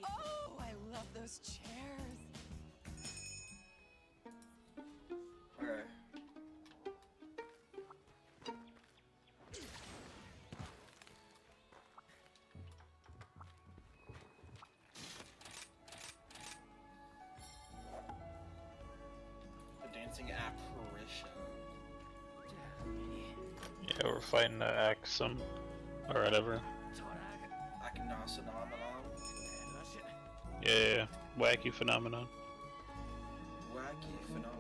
Oh, I love those chairs. Okay. The dancing apparition. Yeah, we're fighting the Axum or whatever. Phenomenon. Yeah, wacky phenomenon. Wacky phenomenon.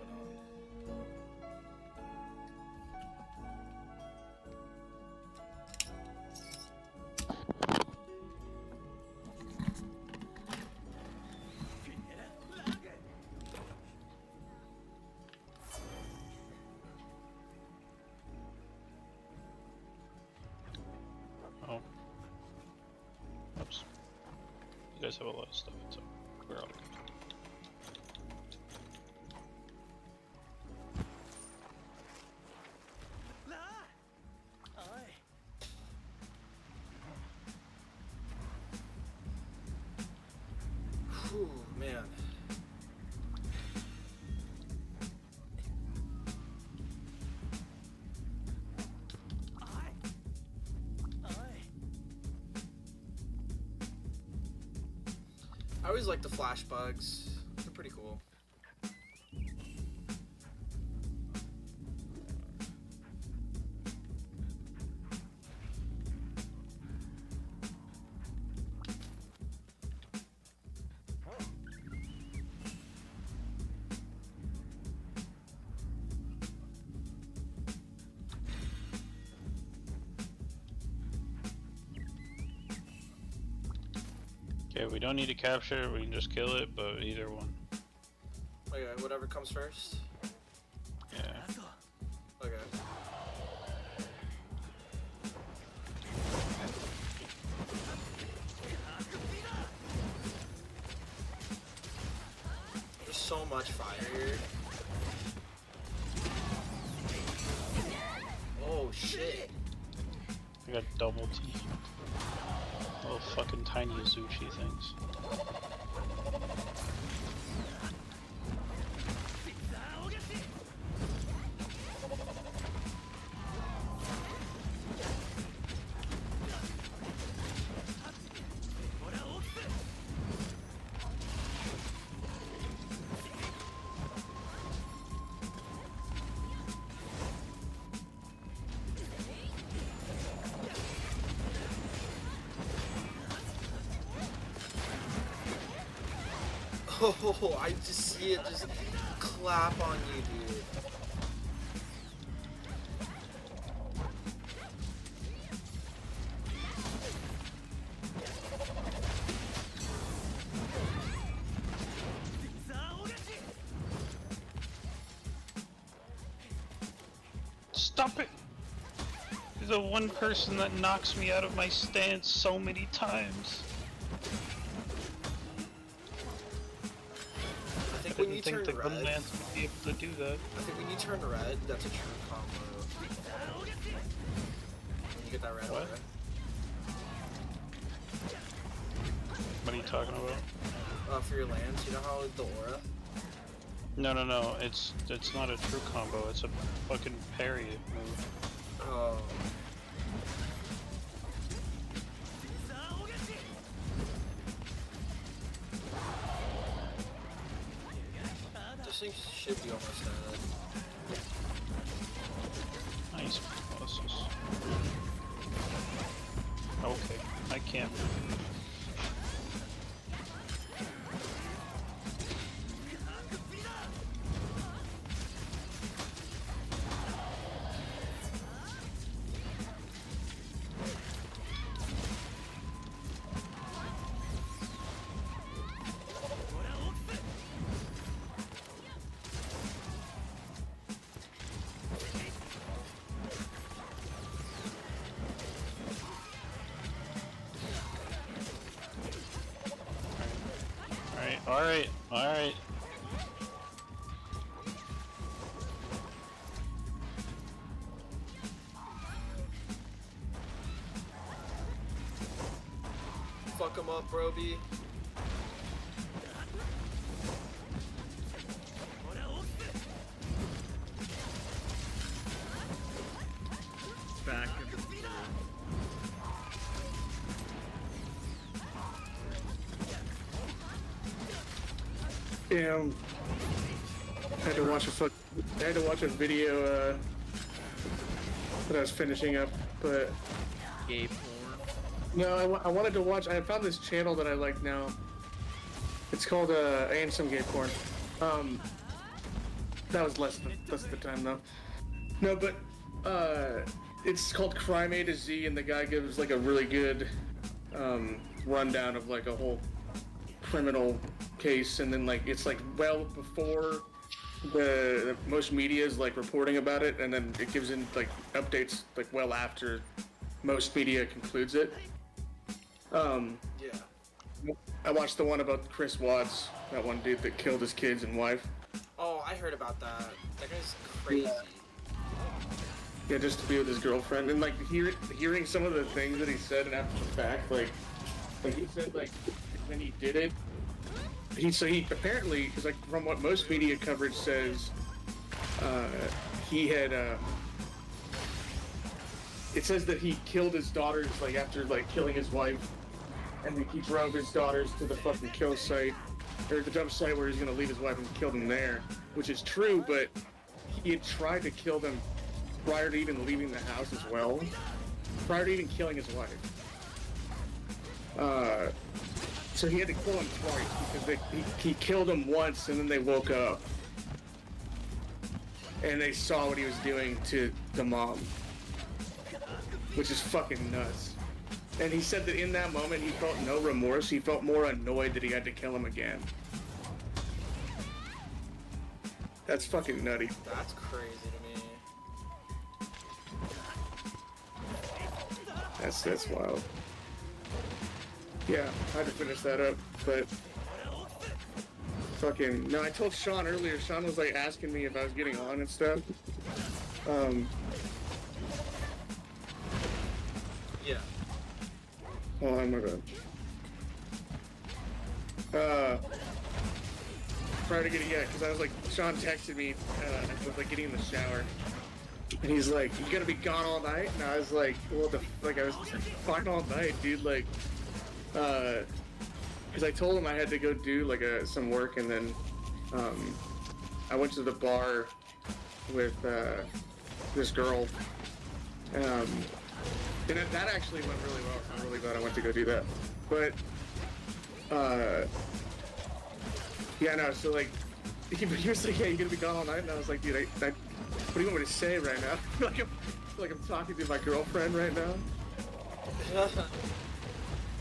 Oh. Oops. You guys have a lot of stuff, so we're all good. Whew, man. I always like the flash bugs. They're pretty cool. Okay, we don't need to capture it, we can just kill it, but either one. Okay, whatever comes first. Yeah. Okay. There's so much fire here. Oh shit. I got double T. Little fucking tiny Azuchi things. Oh, I just see it just clap on you, dude. Stop it! You're the one person that knocks me out of my stance so many times. I When you didn't think turn the red, Gunlance would be able to do that. I think when you turn red, that's a true combo. When you get that red What? aura. What are you talking about? For your lands, you know how the aura? No, it's not a true combo, it's a fucking parry move. Oh. This thing should be almost dead. Nice Colossus. Okay, I can't. Alright. Fuck him up, Broby. Yeah. I had to watch a video that I was finishing up, but Gay porn. no, I wanted to watch. I found this channel that I like now. It's called and some gay porn. That was less of the time though. No, but it's called Crime A to Z, and the guy gives like a really good rundown of like a whole criminal case, and then like it's like well before the most media is like reporting about it, and then it gives in like updates like well after most media concludes it. Yeah. I watched the one about Chris Watts, that one dude that killed his kids and wife. Oh, I heard about that. That guy's crazy. Yeah, just to be with his girlfriend, and like hearing some of the things that he said, and after the fact, like he said, like when he did it, he apparently, because like from what most media coverage says, he had it says that he killed his daughters like after like killing his wife, and then he drove his daughters to the fucking kill site, or the dump site where he's gonna leave his wife and kill them there, which is true, but he had tried to kill them prior to even leaving the house as well, prior to even killing his wife. So he had to kill him twice because he killed them once and then they woke up and they saw what he was doing to the mom, which is fucking nuts. And he said that in that moment he felt no remorse. He felt more annoyed that he had to kill him again. That's fucking nutty. That's crazy to me. That's wild. Yeah, I had to finish that up, but fucking no. I told Sean earlier. Sean was like asking me if I was getting on and stuff. Yeah. Hold on, my bad. Prior to getting, yeah, because I was like, Sean texted me, I was like getting in the shower, and he's like, "You gonna be gone all night?" And I was like, "Well, I was fine all night, dude." Like, because I told him I had to go do like some work, and then I went to the bar with this girl, and that actually went really well. I'm really glad I went to go do that, but yeah, no. So like, he was like, "Yeah, you gonna be gone all night?" And I was like, "Dude, what do you want me to say right now?" like I'm talking to my girlfriend right now.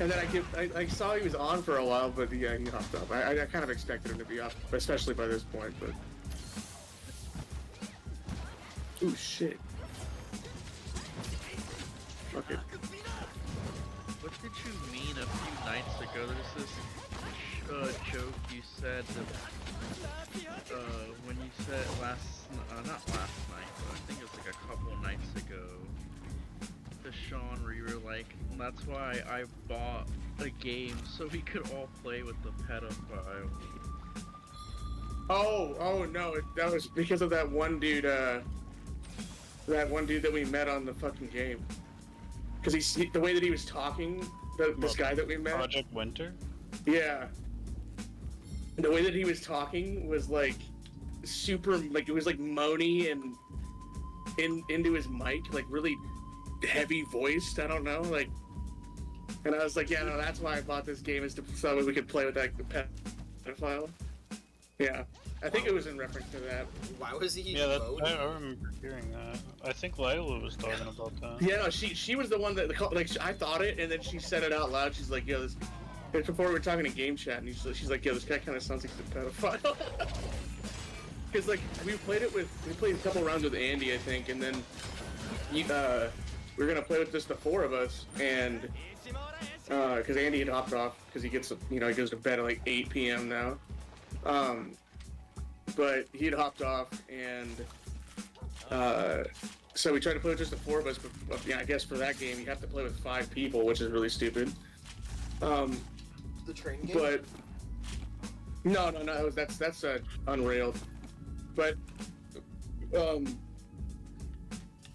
And then I saw he was on for a while, but yeah, he hopped up. I kind of expected him to be off, especially by this point, but... Ooh, shit. Fuck it. What did you mean a few nights ago? There's this joke you said when you said not last night, but I think it was like a couple nights ago. To Sean, where you were like, "That's why I bought a game so we could all play with the pedophile." Oh no, that was because of that one dude that we met on the fucking game. Because the way that he was talking, this guy that we met. Project Winter? Yeah. The way that he was talking was like super, like it was like moany and into his mic, like really heavy voiced. I don't know, like. And I was like, yeah, no, that's why I bought this game, is so we could play with that pedophile. Yeah, I think it was in reference to that. Why was he? Yeah, I remember hearing that. I think Lila was talking about that. Yeah, no, she was the one that like I thought it, and then she said it out loud. She's like, "Yo, this." And before we were talking to game chat, and she's like, "Yo, this guy kind of sounds like a pedophile." Because like we played a couple rounds with Andy, I think, and then we were gonna play with just the four of us, and because Andy had hopped off because he gets he goes to bed at like 8 p.m. now. But he had hopped off, and so we tried to play with just the four of us. But yeah, I guess for that game you have to play with 5 people, which is really stupid. The train game. But no, that's Unrailed. But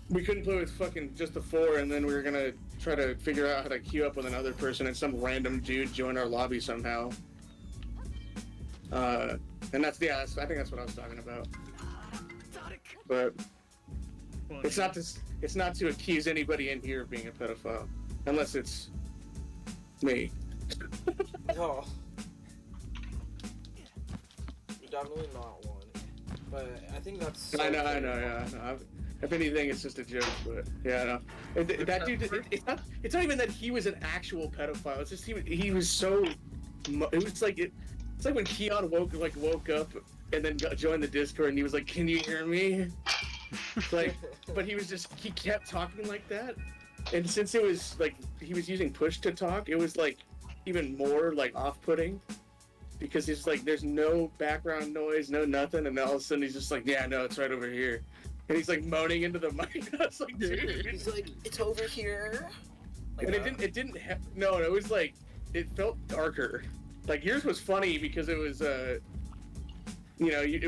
we couldn't play with fucking just the 4, and then we were gonna try to figure out how to queue up with another person, and some random dude joined our lobby somehow. And I think that's what I was talking about. But it's not to accuse anybody in here of being a pedophile, unless it's me. No. Definitely not one. But I think that's. So I know, yeah. No, if anything, it's just a joke, but yeah, no. That dude, it's not even that he was an actual pedophile. It's just he was so. It was like it's like when Keon woke up and then joined the Discord and he was like, "Can you hear me?" Like, but he kept talking like that, and since it was like he was using push to talk, it was like even more like off-putting. Because he's like, there's no background noise, no nothing, and all of a sudden he's just like, yeah, no, it's right over here. And he's like moaning into the mic. I was like, dude. He's like, it's over here. Like And it didn't no, it was like, it felt darker. Like yours was funny because it was, it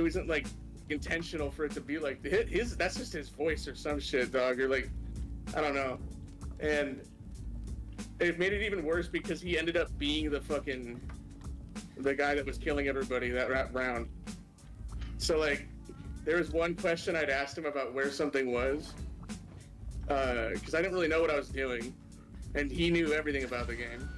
wasn't like intentional for it to be like, that's just his voice or some shit, dog. Or like, I don't know. And it made it even worse because he ended up being the guy that was killing everybody that round. So like, there was one question I'd asked him about where something was, because I didn't really know what I was doing, and he knew everything about the game.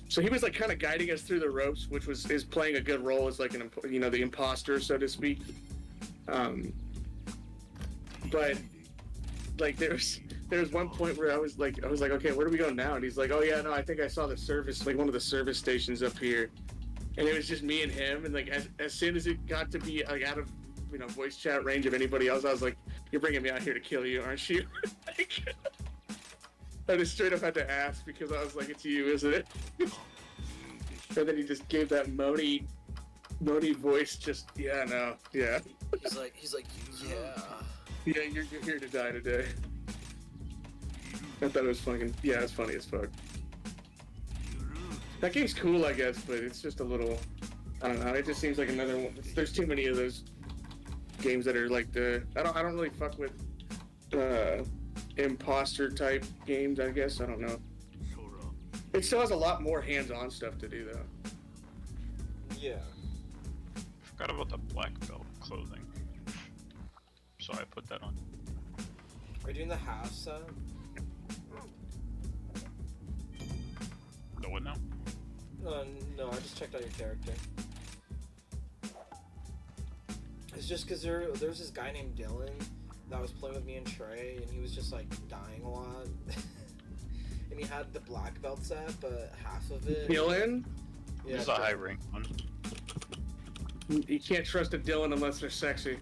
So he was like kind of guiding us through the ropes, which is playing a good role as like the imposter, so to speak. But like there was one point where I was like, okay, where do we go now? And he's like, oh yeah, no, I think I saw the service, like one of the service stations up here. And it was just me and him. And like, as soon as it got to be like out of, voice chat range of anybody else, I was like, you're bringing me out here to kill you, aren't you? Like, I just straight up had to ask because I was like, it's you, isn't it? And then he just gave that moany voice, just, yeah, no, yeah. He's like, yeah. Yeah, you're here to die today. I thought it was fucking, yeah, it's funny as fuck. That game's cool, I guess, but it's just a little, I don't know, it just seems like another one. There's too many of those games that are like I don't really fuck with, imposter type games, I guess, I don't know. It still has a lot more hands-on stuff to do, though. Yeah. Forgot about the black belt clothing. So I put that on. Are you doing the half set? No one now? No, I just checked out your character. It's just because there's this guy named Dylan that was playing with me and Trey, and he was just like dying a lot. And he had the black belt set, but half of it. Dylan? Yeah, This is a high rank one. You can't trust a Dylan unless they're sexy.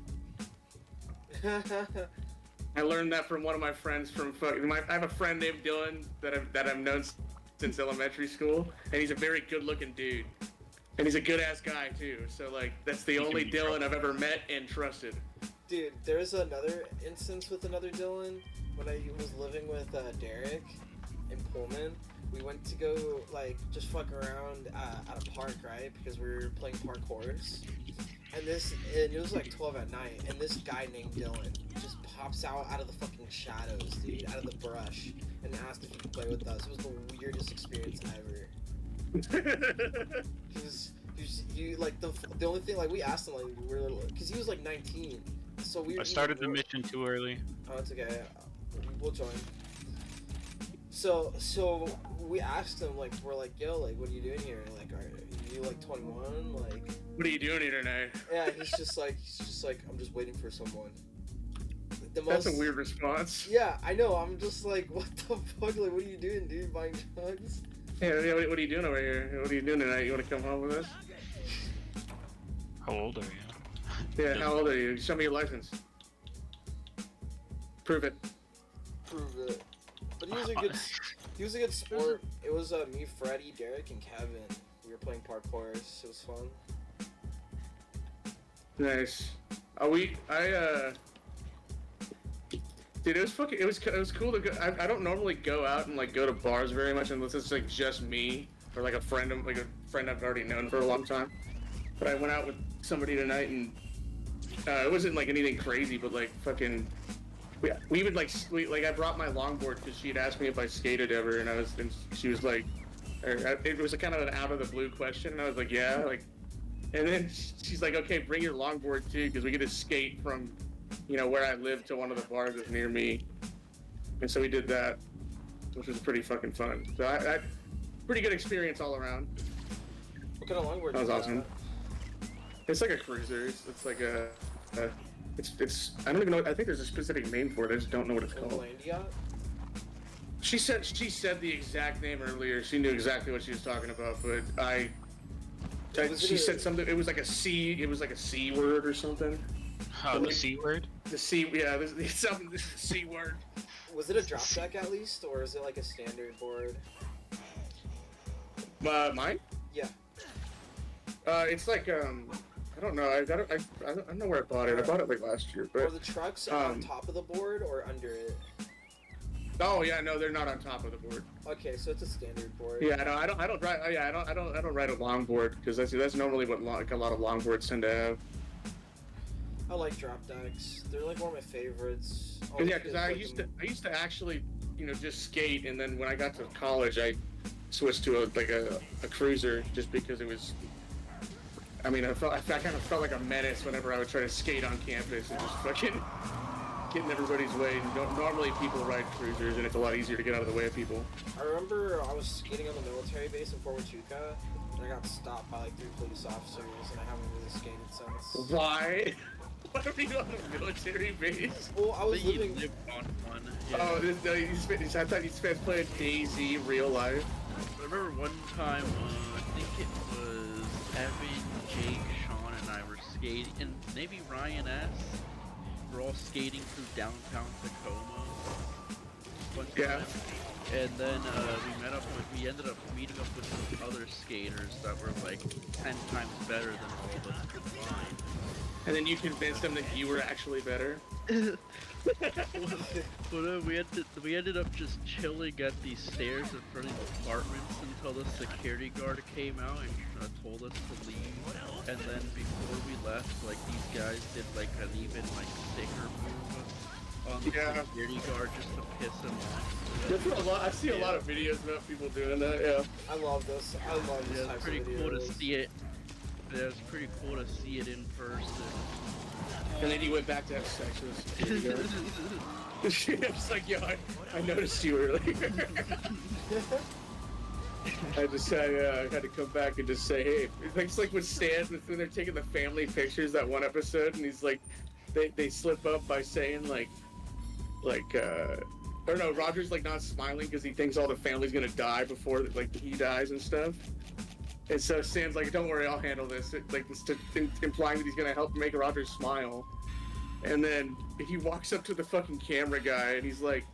I learned that from one of my friends from I have a friend named Dylan that I've known since elementary school, and he's a very good-looking dude, and he's a good-ass guy too. So like, that's the only Dylan I've ever met and trusted. Dude, there's another instance with another Dylan when I was living with Derek in Pullman. We went to go like just fuck around at a park, right? Because we were playing parkours. And it was like 12 at night, and this guy named Dylan just pops out of the fucking shadows, dude, out of the brush, and asked if he could play with us. It was the weirdest experience ever. He like the only thing, like, we asked him, like, we were little, because he was like 19, so we were. I started the mission too early. Oh, it's okay. We'll join. So we asked him, like, we're like, yo, like, what are you doing here? Like, are you like 21? Like, what are you doing here tonight? yeah, he's just like, I'm just waiting for someone. That's a weird response. Yeah, I know. I'm just like, what the fuck? Like, what are you doing, dude? Buying drugs? Yeah, what are you doing over here? What are you doing tonight? You want to come home with us? How old are you? Yeah, how old are you? Show me your license. Prove it. Prove it. But he was a good sport. It was me, Freddie, Derek, and Kevin. We were playing parkour. It was fun. Nice. Dude, it was cool to go. I don't normally go out and like go to bars very much unless it's like just me or like a friend I've already known for a long time. But I went out with somebody tonight and it wasn't like anything crazy, but like fucking. We even like I brought my longboard because she had asked me if I skated ever, and she was like, it was a kind of an out of the blue question, and I was like, yeah, like, And then she's like, okay, bring your longboard too, because we get to skate from, where I live to one of the bars that's near me. And so we did that, which was pretty fucking fun. So I pretty good experience all around. What kind of longboard? That was awesome. It's like a cruiser. It's like it's I don't even know. I think there's a specific name for it. I just don't know what it's called. Land yacht? She said the exact name earlier. She knew exactly what she was talking about, but she said something. It was like a C. It was like a C word or something. Oh, the C word? The C. Yeah, this is the C word. Was it a drop deck at least, or is it like a standard board? Mine? Yeah. It's like I don't know. I don't know where I bought it. I bought it like last year, but. Are the trucks on top of the board or under it? Oh yeah, no, they're not on top of the board. Okay, so it's a standard board. Yeah, no, I don't ride. Yeah, I don't ride a longboard because that's normally what like a lot of longboards tend to have. I like drop decks. They're like one of my favorites. Yeah, because I used to actually just skate, and then when I got to college, I switched to a cruiser just because it was. I mean, I kind of felt like a menace whenever I would try to skate on campus and just fucking get in everybody's way. Normally people ride cruisers, and it's a lot easier to get out of the way of people. I remember I was skating on the military base in Fort Huachuca, and I got stopped by like 3 police officers, and I haven't really skated since. Why? Why are you on a military base? Well, I was living. Lived on one. Yeah. Oh, I thought you spent playing DayZ real life. I remember one time, I think it was Evan, Jake, Sean, and I were skating, and maybe Ryan S. We're all skating through downtown Tacoma. Yeah. And then we ended up meeting up with some other skaters that were like 10 times better than all of us combined. And then you convinced them that you were actually better. But we ended up just chilling at these stairs in front of the apartments until the security guard came out and told us to leave. And then before we left, like these guys did like an even like sticker move on the security guard just to piss him off. I see a lot of videos about people doing that. Yeah. I love this. I love this type It's pretty of cool to videos. see it. Yeah, it's pretty cool to see it in person. And then you went back to have sex with a security guard. I'm just like, yo, I noticed you earlier. I had to come back and just say, hey, it's like when Stan, when they're taking the family pictures that one episode, and he's like, they slip up by saying or no, Roger's like not smiling because he thinks all the family's gonna die before like he dies and stuff. And so Stan's like, don't worry, I'll handle this. Implying that he's gonna help make Roger smile. And then he walks up to the fucking camera guy and he's like,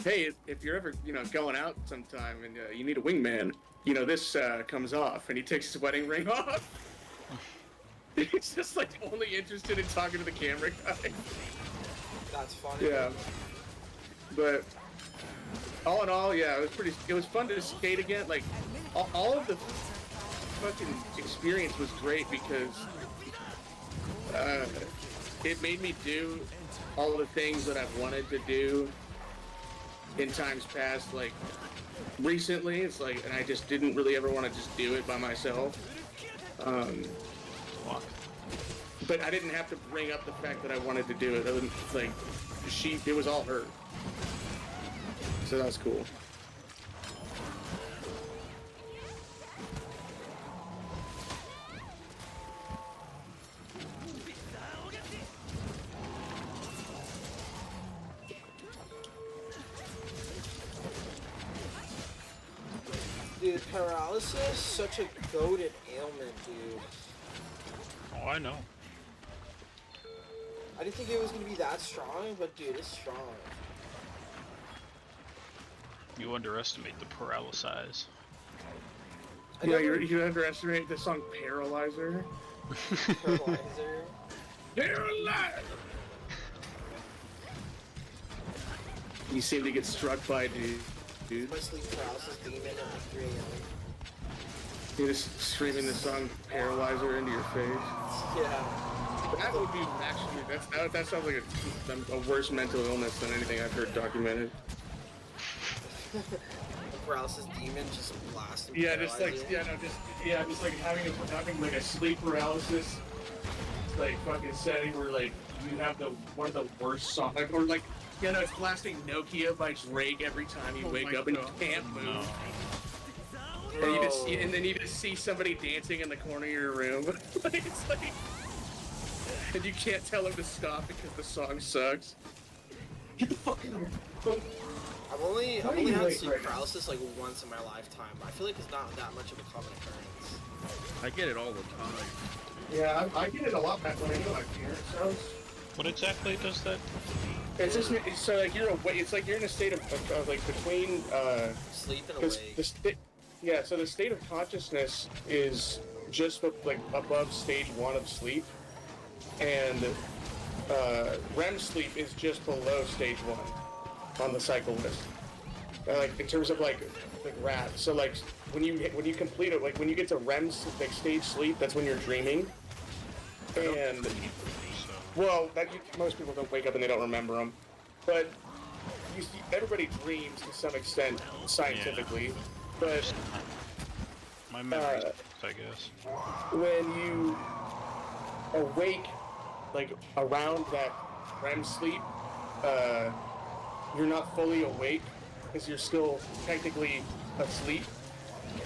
hey, if you're ever, going out sometime and you need a wingman, this comes off. And he takes his wedding ring off. He's just like only interested in talking to the camera guy. That's funny. Yeah. But all in all, yeah, it was fun to skate again. Like all of the fucking experience was great because it made me do all the things that I've wanted to do in times past. Like recently, it's like, and I just didn't really ever want to just do it by myself. But I didn't have to bring up the fact that I wanted to do it. I wouldn't, like, it was all her. So that was cool. Dude, paralysis, such a goated ailment, dude. Oh, I know. I didn't think it was gonna be that strong, but dude, it's strong. You underestimate the paralysis. Yeah, you underestimate the song Paralyzer. Paralyzer. Paralyzer! You seem to get struck by, dude. My sleep paralysis demon at like 3 a.m. You're just screaming the song Paralyzer into your face. Yeah. That would be actually, that sounds like a worse mental illness than anything I've heard documented. paralysis demon just blast and Yeah, just like paralyze you? just like having like a sleep paralysis, like fucking setting where like you have one of the worst songs, like, or like it's blasting Nokia by Drake every time you wake up and you can't move. No. And then you just see somebody dancing in the corner of your room. Like, it's like, and you can't tell them to stop because the song sucks. Get the fuck out. I've only Why are you had late sleep right now? paralysis like once in my lifetime. I feel like it's not that much of a common occurrence. I get it all the time. Yeah, I get it a lot back when I go to my parents' house. What exactly does that? It's just so like you're awake. It's like you're in a state of like between Sleep and the awake. yeah. So the state of consciousness is just like above stage 1 of sleep, and REM sleep is just below stage 1 on the cycle list. Like in terms of like RAT. So like when you complete it, like when you get to REM like stage sleep, that's when you're dreaming. And well, most people don't wake up and they don't remember them, but everybody dreams to some extent scientifically. But My memory, I guess. when you awake, like around that REM sleep, you're not fully awake because you're still technically asleep.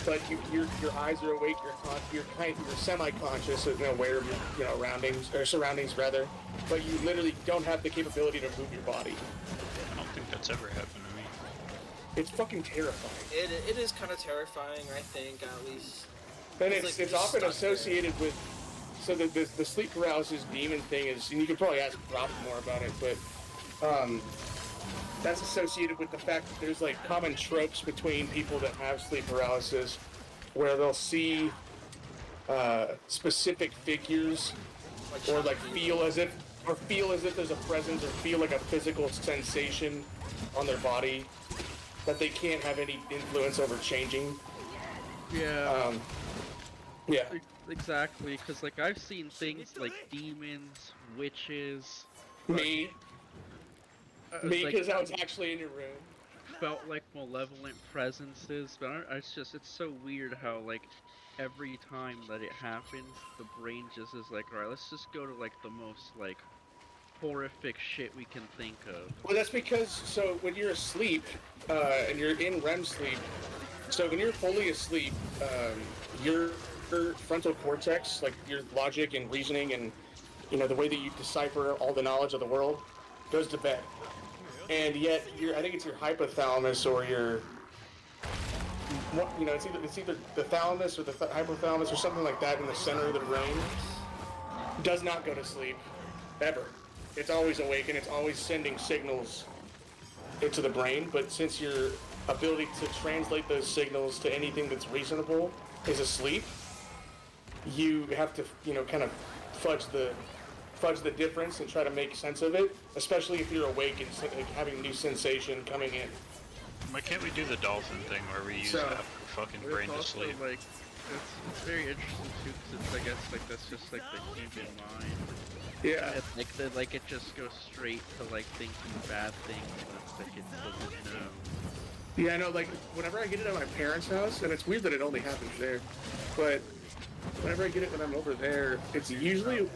But your eyes are awake. You're semi-conscious and aware of your surroundings rather. But you literally don't have the capability to move your body. I don't think that's ever happened to me. It's fucking terrifying. It is kind of terrifying, I think, at least. And It's it's like you're often stuck associated with. So the sleep paralysis demon thing is, and you could probably ask Rob more about it, but that's associated with the fact that there's like common tropes between people that have sleep paralysis, where they'll see specific figures, or like feel as if there's a presence, or feel like a physical sensation on their body that they can't have any influence over changing. Yeah. Yeah. Exactly, because like I've seen things like demons, witches. Me, like, because I was actually in your room. felt like malevolent presences, but it's so weird how like every time that it happens, the brain just is like, alright, let's just go to like the most like horrific shit we can think of. Well, that's because, so when you're asleep, and you're in REM sleep, so when you're fully asleep, your frontal cortex, like your logic and reasoning and, the way that you decipher all the knowledge of the world, goes to bed. And yet, I think it's your hypothalamus or your, it's either the thalamus or the hypothalamus or something like that in the center of the brain, does not go to sleep, ever. It's always awake and it's always sending signals into the brain, but since your ability to translate those signals to anything that's reasonable is asleep, you have to, kind of fudge the difference and try to make sense of it, especially if you're awake and like, having new sensation coming in. Why can't we do the dolphin thing where we use that fucking But brain it's to also sleep? like it's very interesting too, because it's I guess like that's just like the human mind. Yeah. It's like it just goes straight to like thinking bad things and it's like it doesn't know. Yeah, I know, like, whenever I get it at my parents' house, and it's weird that it only happens there, but whenever I get it when I'm over there, it's usually...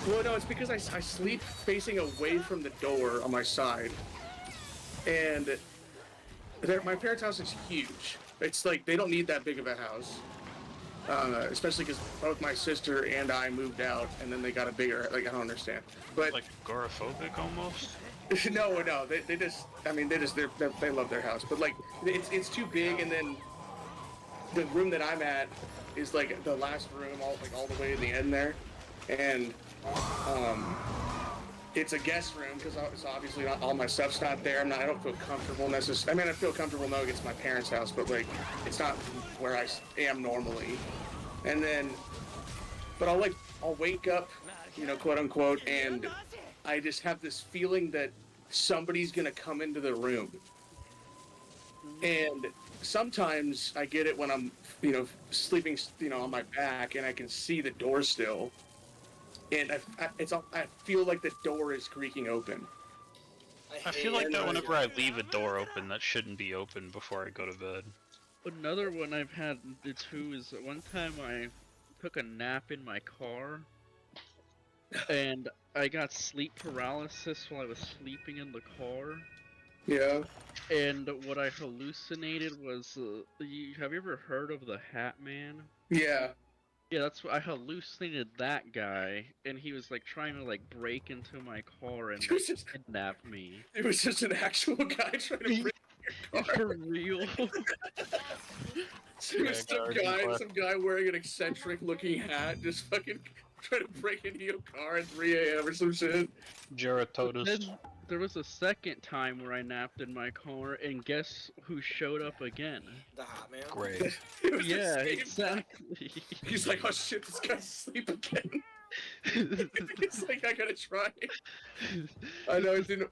Well, no, it's because I sleep facing away from the door on my side, and my parents' house is huge. It's like, they don't need that big of a house, especially because both my sister and I moved out, and then they got a bigger, like, I don't understand. But Like agoraphobic almost? no, they love their house, but like it's too big, and then the room that I'm at is like the last room, all the way in the end there, and it's a guest room because it's obviously not all my stuff's not there. I don't feel comfortable necessarily. I mean, I feel comfortable knowing it's my parents' house, but like it's not where I am normally. And then, but I'll wake up, quote unquote, and I just have this feeling that somebody's gonna come into the room. And sometimes I get it when I'm, sleeping, on my back, and I can see the door still. And I feel like the door is creaking open. I feel like that whenever I leave a door open, that shouldn't be open before I go to bed. Another one I've had too is one time I took a nap in my car, and I got sleep paralysis while I was sleeping in the car. Yeah. And what I hallucinated was, have you ever heard of the Hat Man? Yeah. Yeah, that's what I hallucinated that guy, and he was like trying to like break into my car and like, kidnap me. It was just an actual guy trying to break your car. For real? Some guy wearing an eccentric looking hat just fucking trying to break into your car at 3 a.m. or some shit. Geratotus. Then there was a second time where I napped in my car, and guess who showed up again? The Hot Man. Great. It was the Yeah, same exactly. guy. He's like, oh shit, this guy's asleep again. He's like, I gotta try. I know it didn't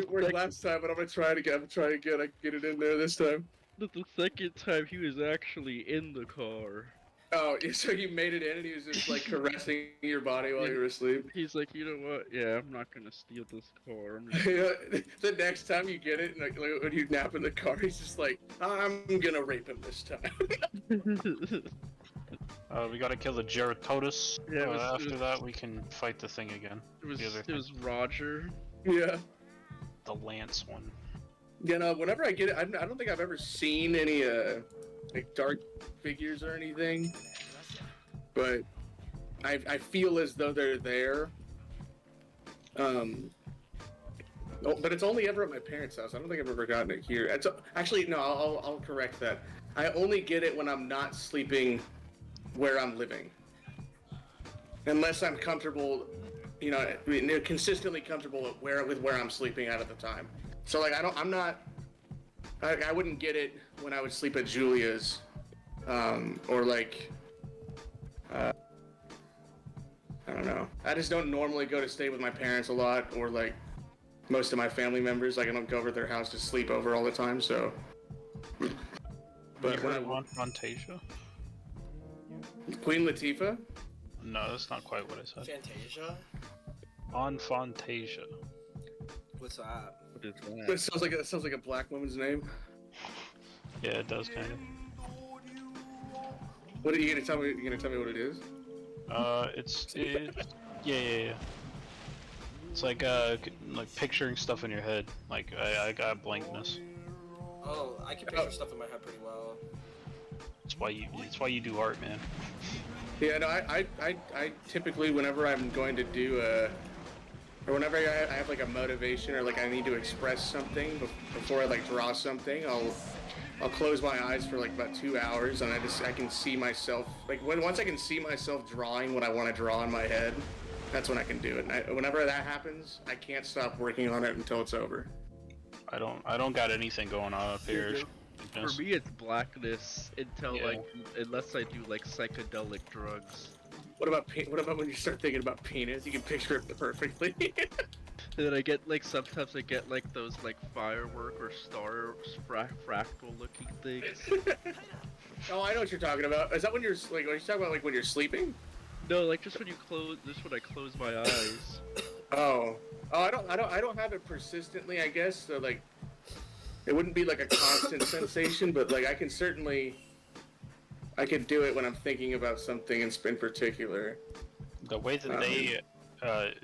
work last time, but I'm gonna try it again. I'm gonna try again. I can get it in there this time. The second time he was actually in the car. Oh, so he made it in and he was just like caressing your body while you were asleep? He's like, you know what? Yeah, I'm not gonna steal this car. I'm just... The next time you get it, and like when you nap in the car, he's just like, I'm gonna rape him this time. We gotta kill the Geratotus. Yeah, After that, we can fight the thing again. It was Roger. Yeah. The Lance one. You know, whenever I get it, I don't think I've ever seen any like dark figures or anything, but I feel as though they're there. But it's only ever at my parents' house. I don't think I've ever gotten it here. Actually, no, I'll correct that. I only get it when I'm not sleeping where I'm living, unless I'm comfortable, you know, consistently comfortable with where I'm sleeping at the time. So like I wouldn't get it when I would sleep at Julia's, or like, I don't know. I just don't normally go to stay with my parents a lot, or like most of my family members. Like I don't go over to their house to sleep over all the time. So, but when I want Fantasia? Queen Latifah? No, that's not quite what I said. Fantasia? On Fantasia. What's that? What is that? That sounds like a black woman's name. Yeah, it does kind of. What are you gonna tell me? You gonna tell me what it is? Yeah. It's like picturing stuff in your head. Like I got blankness. Oh, I can picture stuff in my head pretty well. It's why you do art, man. Yeah, no, I typically, whenever I'm going to do or whenever I have like a motivation or like I need to express something before I like draw something, I'll close my eyes for like about 2 hours, and I can see myself, like once I can see myself drawing what I want to draw in my head, that's when I can do it. And whenever that happens, I can't stop working on it until it's over. I don't got anything going on up here. For me, it's blackness until like, unless I do like psychedelic drugs. What about when you start thinking about penis? You can picture it perfectly. And then I get like, sometimes I get like those like firework or star fractal looking things. Oh, I know what you're talking about. Is that when you're like, when you talking about like when you're sleeping? No, like just when I close my eyes. Oh, I don't have it persistently, I guess. So like, it wouldn't be like a constant sensation, but like I could do it when I'm thinking about something in particular. The way that they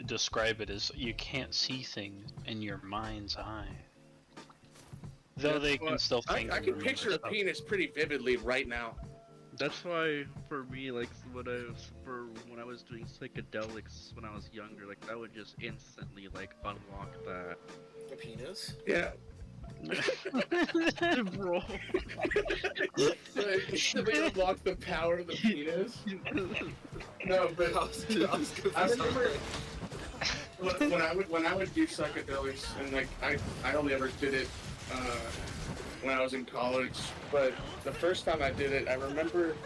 describe it is you can't see things in your mind's eye. Though they can still think. I can picture a penis pretty vividly right now. That's why, for me, like when I was doing psychedelics when I was younger, like I would just instantly like unlock that. A penis? Yeah. Bro. Instantly unlock the power of the penis. No, but I remember when I would do psychedelics, and like I only ever did it when I was in college, but the first time I did it, I remember,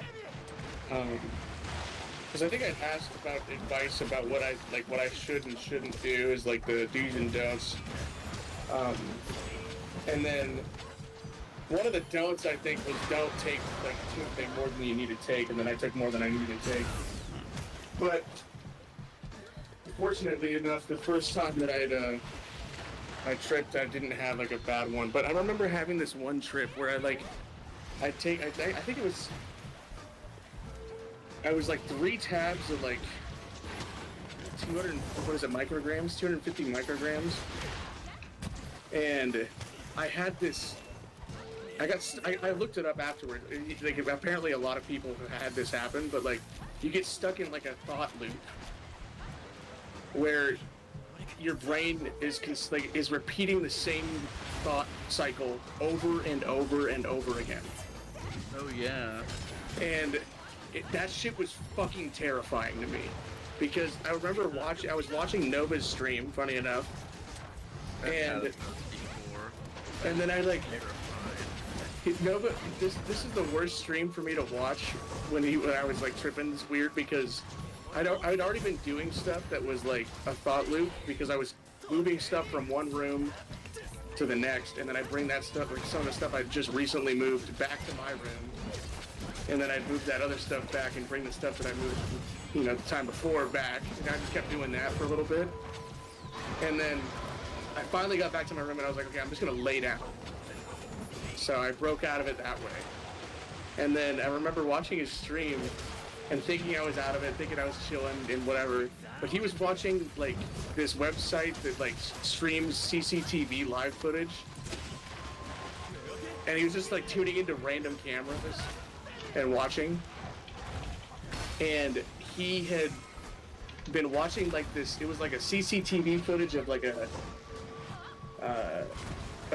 because I think I'd asked about advice about what I should and shouldn't do, is like the do's and don'ts, and then one of the don'ts I think was don't take more than you need to take, and then I took more than I needed to take. But fortunately enough, the first time that I tripped. I didn't have like a bad one, but I remember having this one trip where I think it was, I was like 3 tabs of like 200, what is it, micrograms, 250 micrograms, and I had this. I looked it up afterwards. Like, apparently, a lot of people have had this happen, but like, you get stuck in like a thought loop where your brain is repeating the same thought cycle over and over and over again. Oh yeah. And that shit was fucking terrifying to me, because I remember I was watching Nova's stream, funny enough, and then I like. Nova, this is the worst stream for me to watch when I was like tripping. It's weird because I'd already been doing stuff that was like a thought loop, because I was moving stuff from one room to the next, and then I'd bring that stuff, like some of the stuff I just recently moved, back to my room, and then I'd move that other stuff back and bring the stuff that I moved, the time before back, and I just kept doing that for a little bit, and then I finally got back to my room and I was like, okay, I'm just gonna lay down. So I broke out of it that way. And then I remember watching his stream and thinking I was out of it, thinking I was chilling and whatever. But he was watching like this website that like streams CCTV live footage. And he was just like tuning into random cameras and watching. And he had been watching like this, it was like a CCTV footage of like a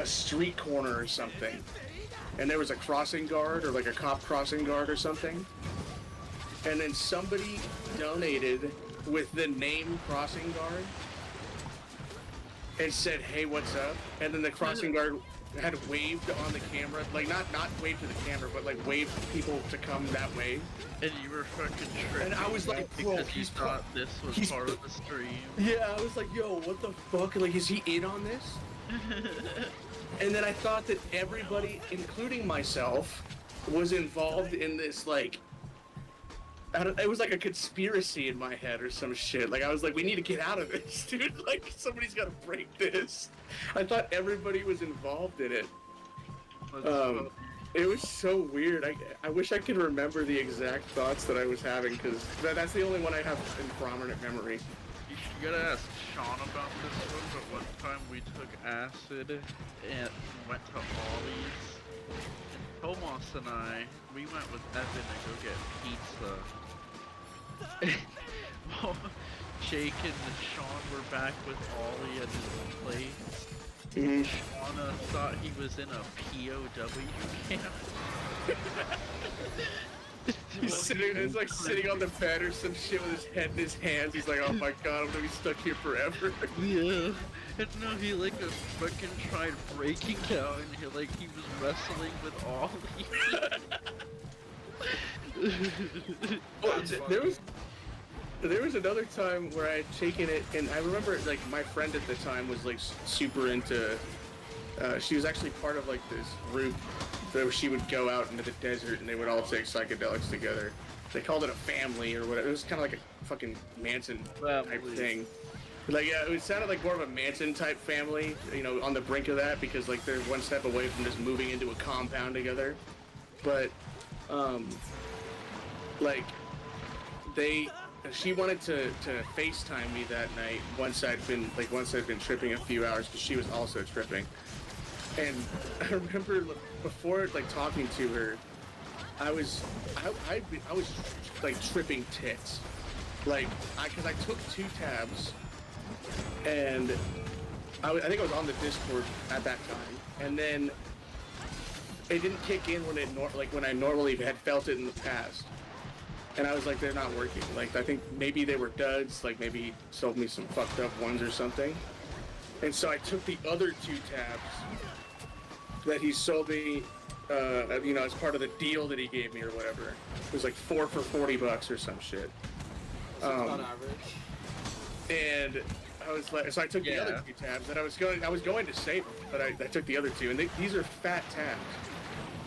street corner or something, and there was a crossing guard or like a cop crossing guard or something, and then somebody donated with the name crossing guard and said, hey, what's up? And then the crossing guard had waved on the camera, like not waved to the camera, but like waved people to come that way. And you were fucking tripping. And I was like, bro, because you thought this was part of the stream. Yeah, I was like, yo, what the fuck? Like, is he in on this? And then I thought that everybody, including myself, was involved in this, like, it was like a conspiracy in my head or some shit. Like, I was like, we need to get out of this, dude. Like, somebody's got to break this. I thought everybody was involved in it. It was so weird. I wish I could remember the exact thoughts that I was having, because that's the only one I have in prominent memory. You gotta ask Sean about this one, but one time we took acid and went to Ollie's. And Tomas and we went with Evan to go get pizza. Well, Jake and Sean were back with Ollie at his place. Shauna thought he was in a POW camp. He's like sitting on the bed or some shit with his head in his hands. He's like, oh my god, I'm gonna be stuck here forever. Yeah. And no, he like fucking tried breaking out, and he was wrestling with Ollie. There was another time where I had taken it, and I remember like my friend at the time was like super into. She was actually part of like this group where she would go out into the desert and they would all take psychedelics together. They called it a family or whatever. It was kind of like a fucking Manson type thing. Like, yeah, it sounded like more of a Manson type family, on the brink of that, because like they're one step away from just moving into a compound together. But, she wanted to FaceTime me that night once I'd been tripping a few hours, because she was also tripping. And I remember before like talking to her, I was like tripping tits, like because I took 2 tabs, and I think I was on the Discord at that time, and then it didn't kick in when I normally had felt it in the past. And I was like, they're not working. Like, I think maybe they were duds, like maybe he sold me some fucked up ones or something. And so I took the other 2 tabs that he sold me, as part of the deal that he gave me or whatever. It was like 4 for $40 or some shit. On average. And I was like, so I took the other 2 tabs, and I was going to save them, but I took the other 2, and these are fat tabs.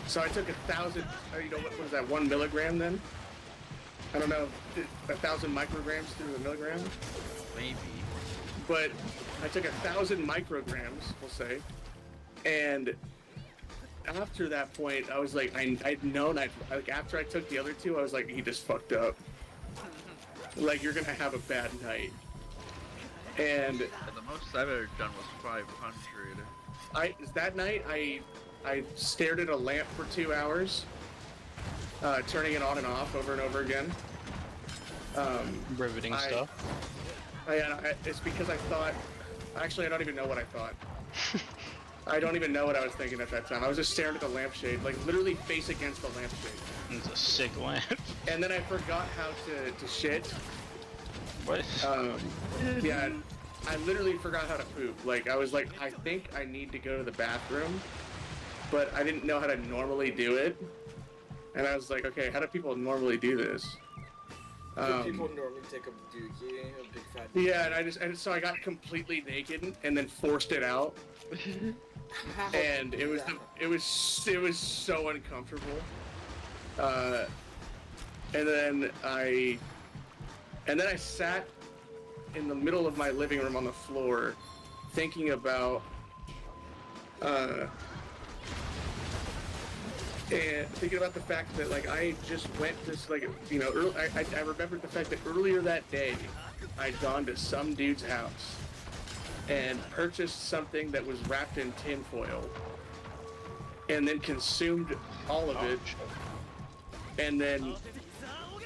So I took 1,000, what was that, 1 milligram then? I don't know, 1,000 micrograms through a milligram? Maybe. but I took 1,000 micrograms, we'll say, and after that point, I was like, I'd known, like, after I took the other two, I was like, he just fucked up. Like, you're gonna have a bad night. And Yeah, the most I've ever done was 500. That night, I stared at a lamp for 2 hours, turning it on and off over and over again. Riveting stuff. It's because I thought, actually, I don't even know what I thought. I don't even know what I was thinking at that time. I was just staring at the lampshade, like literally face against the lampshade. It's a sick lamp. And then I forgot how to shit. What? Yeah, I literally forgot how to poop. Like, I was like, I think I need to go to the bathroom, but I didn't know how to normally do it. And I was like, okay, how do people normally do this? People normally take a dookie, a big fat dookie. Yeah, and so I got completely naked and then forced it out. And it was so uncomfortable. And then I sat in the middle of my living room on the floor, thinking about and thinking about the fact that, like, I just went to, like, you know, I remembered the fact that earlier that day I'd gone to some dude's house and purchased something that was wrapped in tinfoil and then consumed all of it. And then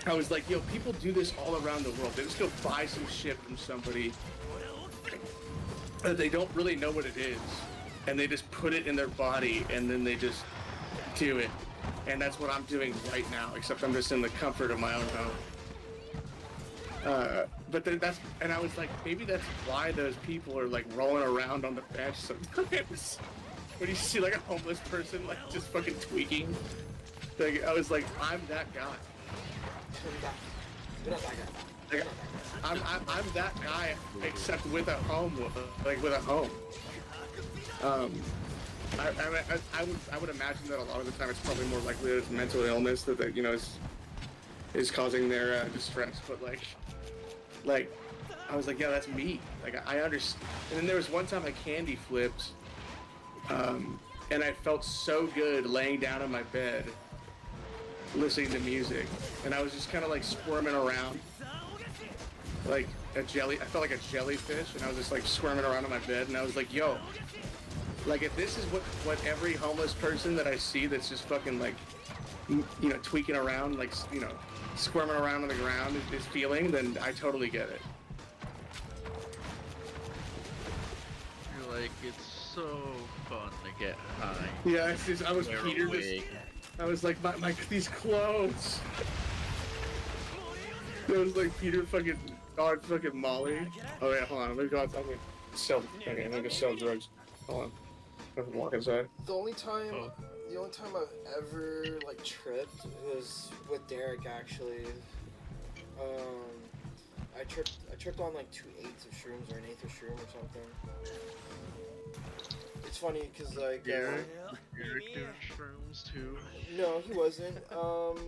I was like, yo, people do this all around the world. They just go buy some shit from somebody that they don't really know what it is, and they just put it in their body, and then they just do it. And that's what I'm doing right now, except I'm just in the comfort of my own home. But then I was like, maybe that's why those people are like rolling around on the bench sometimes. When you see like a homeless person like just fucking tweaking, like, I was like, I'm that guy. Like, I'm that guy, except with a home, like with a home. I would imagine that a lot of the time it's probably more likely that it's mental illness that you know is causing their distress. But like I was like, yeah, that's me. Like, I understand. And then there was one time I candy flipped, and I felt so good laying down in my bed, listening to music, and I was just kind of like squirming around, like a jelly. I felt like a jellyfish, and I was just like squirming around in my bed, and I was like, yo. Like, if this is what every homeless person that I see that's just fucking, like, you know, tweaking around, like, you know, squirming around on the ground is feeling, then I totally get it. You're like, it's so fun to get high. Yeah, it's just, I was You're Peter, awake. I was like, my these clothes. It was like Peter fucking, fucking Molly. Oh yeah, hold on, I'm gonna go outside, I'm gonna sell drugs. Hold on. I'm walking inside. The only time I've ever like tripped was with Derek actually. I tripped on like 2/8 of shrooms or an eighth of shroom or something. It's funny because like You're doing shrooms too. no, he wasn't.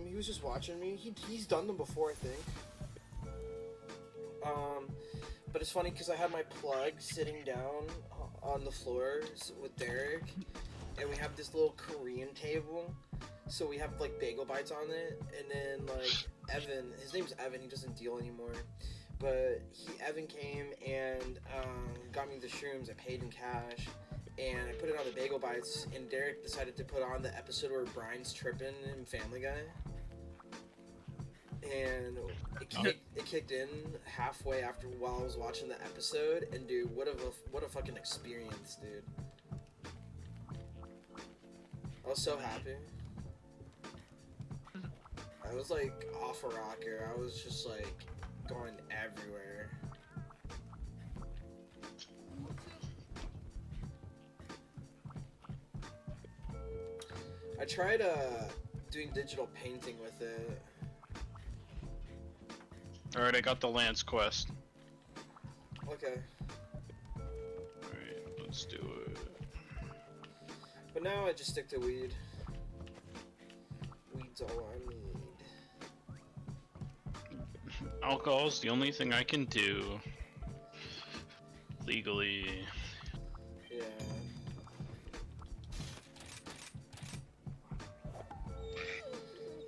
He was just watching me. He's done them before, I think. But it's funny because I had my plug sitting down on the floor with Derek, and we have this little Korean table, so we have like bagel bites on it, and then like Evan, his name's Evan, he doesn't deal anymore, but Evan came and got me the shrooms. I paid in cash, and I put it on the bagel bites, and Derek decided to put on the episode where Brian's tripping in Family Guy. And it kicked in halfway after while I was watching the episode, and dude, what a fucking experience, dude. I was so happy. I was like off a rocker. I was just like going everywhere. I tried doing digital painting with it. Alright, I got the Lance quest. Okay. Alright, let's do it. But now I just stick to weed. Weed's all I need. Alcohol's the only thing I can do. illegally. Yeah.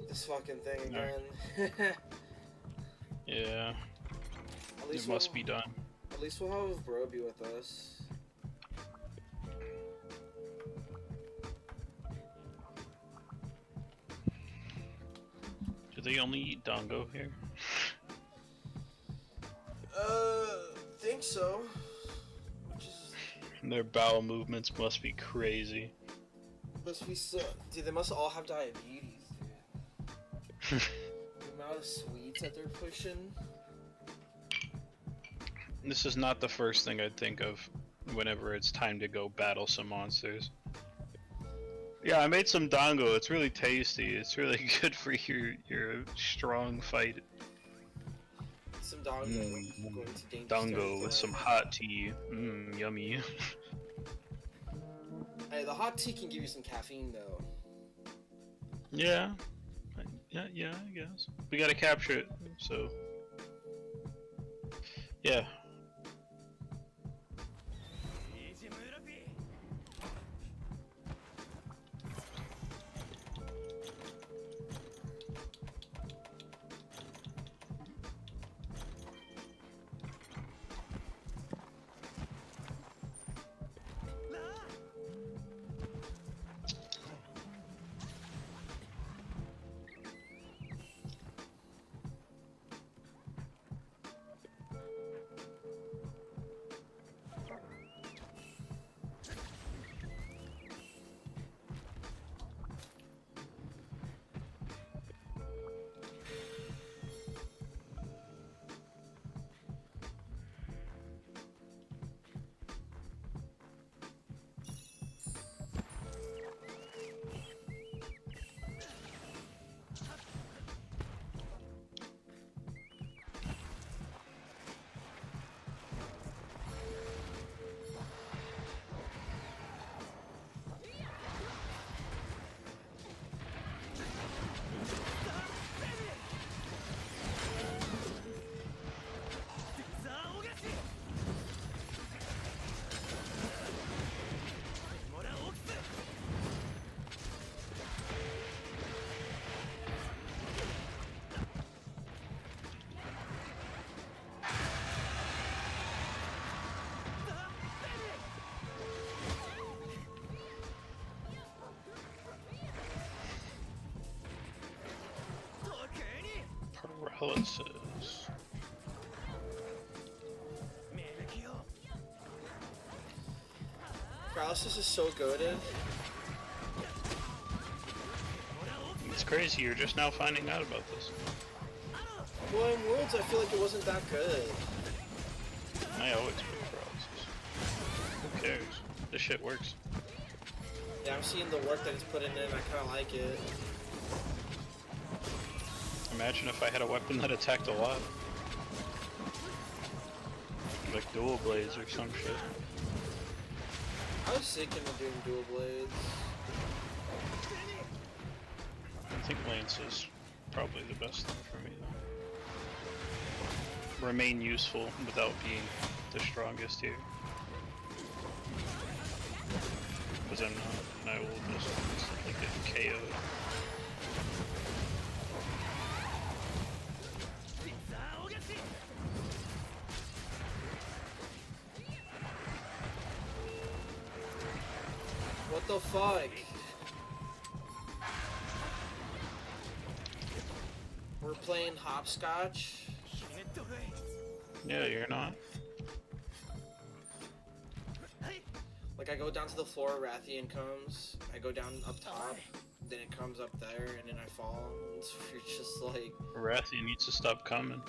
This fucking thing again. Yeah, At least it must be done. At least we'll have Bro be with us. Do they only eat dango here? Think so. Which is Their bowel movements must be crazy. must be so. Dude, they must all have diabetes, dude. The amount of sweets that they're pushing. This is not the first thing I'd think of whenever it's time to go battle some monsters. Yeah, I made some dango. It's really tasty. It's really good for your strong fight. Some dango. Going to dangerous Dango with some hot tea. Yummy. Hey, the hot tea can give you some caffeine though. Yeah. Yeah, I guess. We gotta capture it, so. Yeah. Paralysis. Paralysis is so goated. It's crazy, you're just now finding out about this. Well, in Worlds, I feel like it wasn't that good. I always put paralysis. Who cares? This shit works. Yeah, I'm seeing the work that he's putting in, I kinda like it. Imagine if I had a weapon that attacked a lot. Like dual blades or some shit. I was thinking of doing dual blades. I think Lance is probably the best thing for me though. Remain useful without being the strongest here. Because I'm not, and I will just instantly get KO'd. What the fuck? We're playing hopscotch? Yeah, you're not. Like I go down to the floor, Rathian comes, I go down up top, then it comes up there, and then I fall. And you're just like, Rathian needs to stop coming.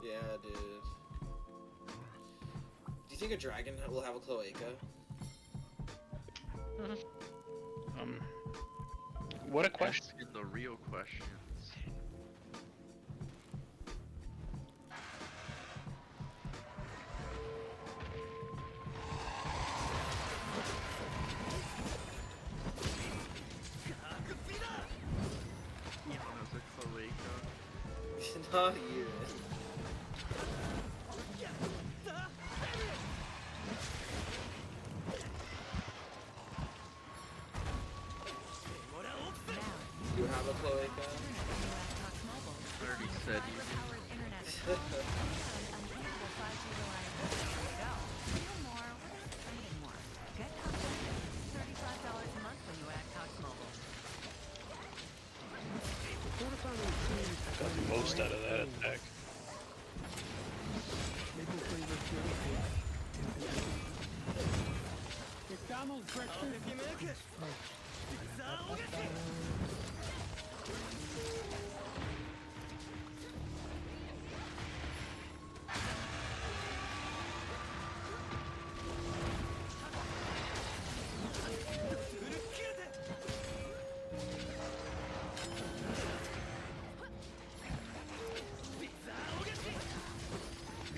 yeah, dude. Do you think a dragon will have a cloaca? What a question. Asking the real questions. Even as a cloaca. Not even. Cloaca. I already said you. Got the most out of that attack.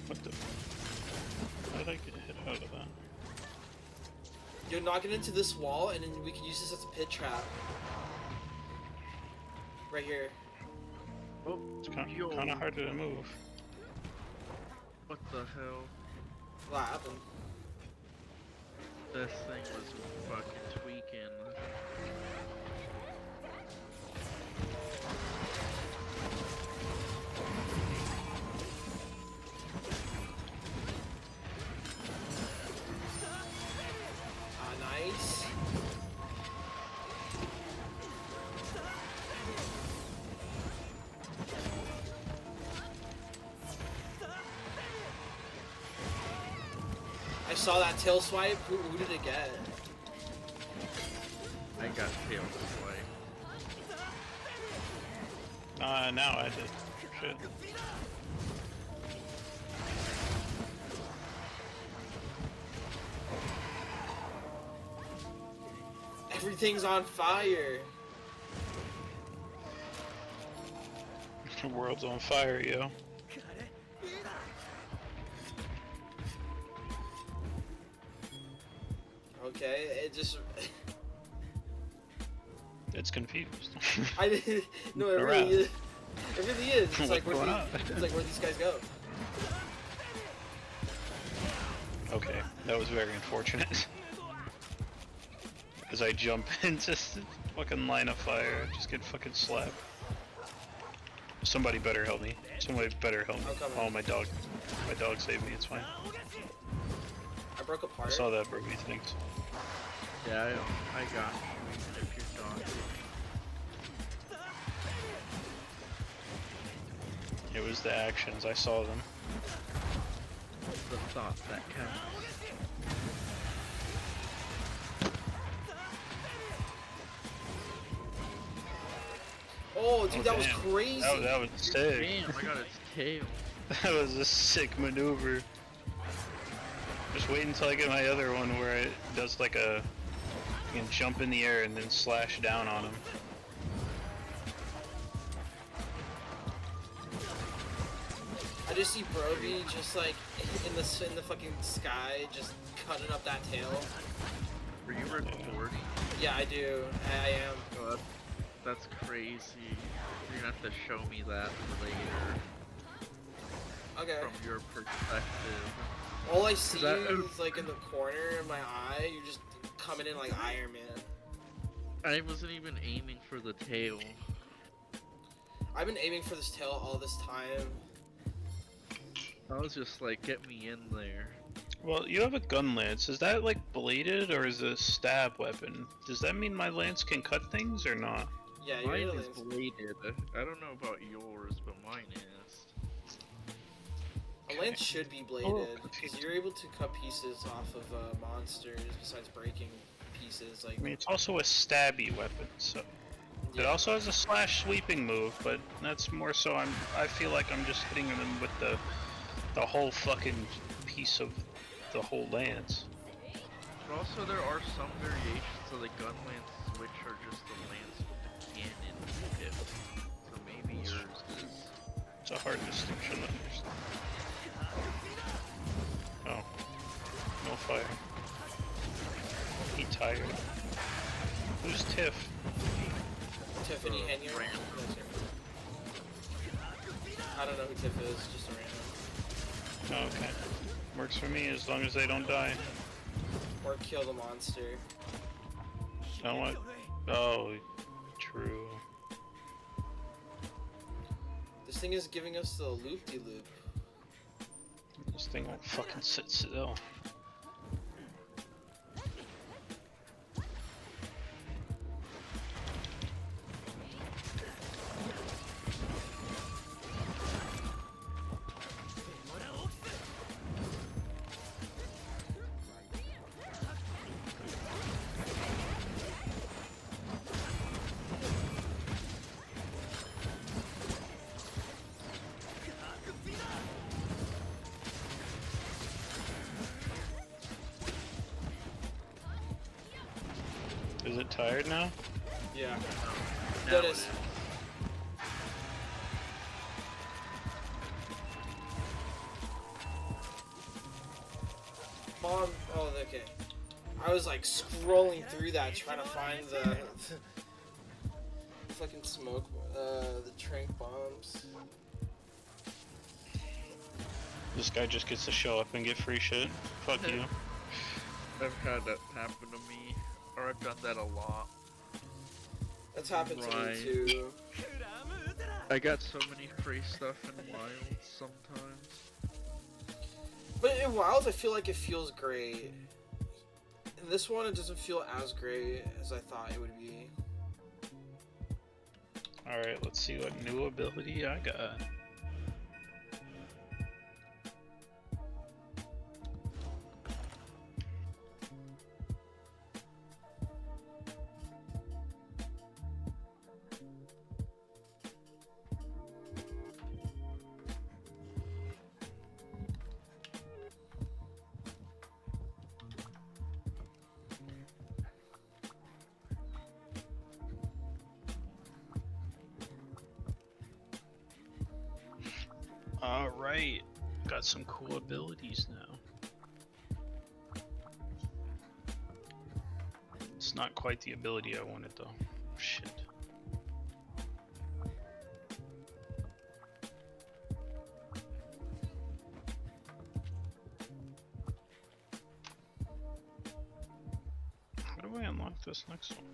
What the? How did I get hit out of that? You'll knock it into this wall, and then we can use this as a pit trap. Right here. Oh, It's kind of hard to move. what the hell? What happened? This thing was fucking tweaking. Nice. I saw that tail swipe. Who did it get? I got tail swipe. Now I did. Shit. Everything's on fire. The world's on fire, yo. Okay, it just. It's confused. I didn't. No, it really is. It really is. It's like where these guys go. Okay, that was very unfortunate. As I jump into the fucking line of fire, I just get fucking slapped. Somebody better help me. Somebody better help me. Oh, my dog saved me. It's fine. I broke apart. I saw that, bro. Thanks. Yeah, I got you if you're done. It was the actions. I saw them. The thought that counts. Oh, dude, that was damn. crazy. That was sick. Damn, I got its tail. That was a sick maneuver. Just wait until I get my other one where it does like a... You can jump in the air and then slash down on him. I just see Brogy just like in the fucking sky, just cutting up that tail. Were you recording? Yeah, I do. I am. Oh, that's crazy. You're gonna have to show me that later. Okay. From your perspective. All I see is like in the corner of my eye, you're just coming in like Iron Man. I wasn't even aiming for the tail. I've been aiming for this tail all this time. I was just like, get me in there. Well, you have a gun lance. Is that like bladed or is it a stab weapon? Does that mean my lance can cut things or not? Yeah, Mine your is lance. bladed. I don't know about yours, but mine is. A lance should be bladed because you're able to cut pieces off of monsters besides breaking pieces. Like I mean, it's also a stabby weapon, so yeah. it also has a slash sweeping move, but that's more so I feel like I'm just hitting them with the whole fucking piece of the whole lance. But also there are some variations of the gun lance which are just the lance with the cannon tip. So maybe yours is. It's a hard distinction to understand. Oh. No fire. He tired. Who's Tiff? Tiffany Henry. I don't know who Tiff is, just a random. Oh, okay. Works for me as long as they don't die. Or kill the monster. Don't want. Oh, true. thing is giving us the loop-de-loop. This thing won't fucking sit still. Is it tired now? Yeah. Now That it is. is. Mom, oh, okay. I was like scrolling through that trying to find the fucking smoke, the trank bombs. This guy just gets to show up and get free shit. Fuck you. I've had that happen to me, or I've done that a lot. That's happened to Right. me too. I got so many free stuff in Wilds sometimes. But in Wilds, I feel like it feels great. In this one, it doesn't feel as great as I thought it would be. Alright, let's see what new ability I got. Alright, got some cool abilities now. It's not quite the ability I wanted though. Shit. How do I unlock this next one?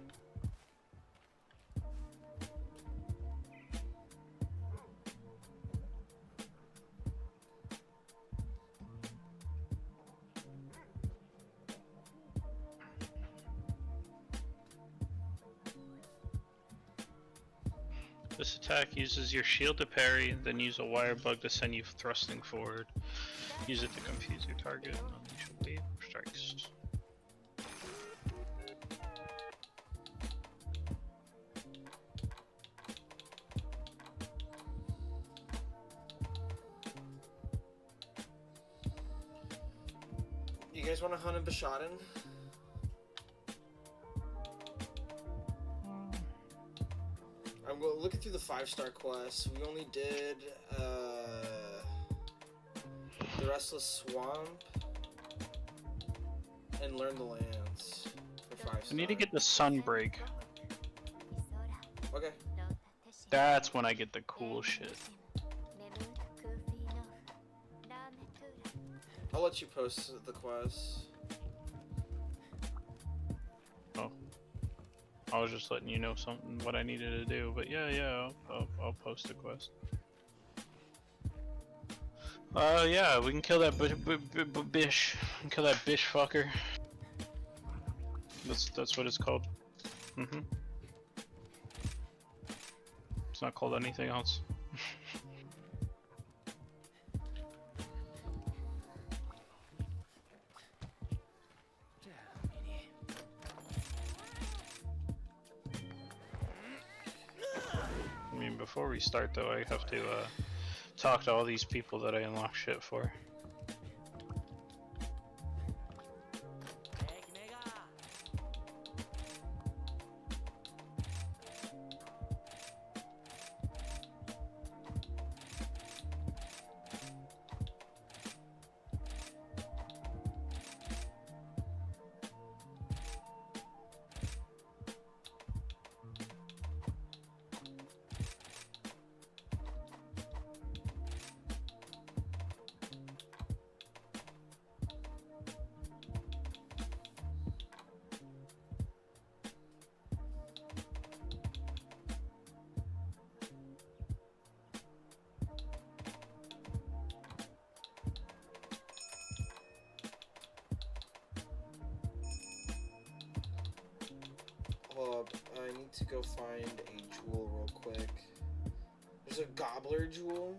This attack uses your shield to parry, then use a wire bug to send you thrusting forward. Use it to confuse your target and unleash a wave of strikes. You guys want to hunt in Bashaden? I'm looking through the 5-star quests. We only did the Restless Swamp and Learn the Lands for 5-star. I need to get the Sunbreak. Okay. That's when I get the cool shit. I'll let you post the quest. Oh. I was just letting you know something, what I needed to do, but yeah, I'll post the quest. Yeah, we can kill that bish. Kill that bish fucker. That's what it's called. It's not called anything else. I mean, before we start though, I have to talk to all these people that I unlock shit for. Hold up, I need to go find a jewel real quick. There's a gobbler jewel.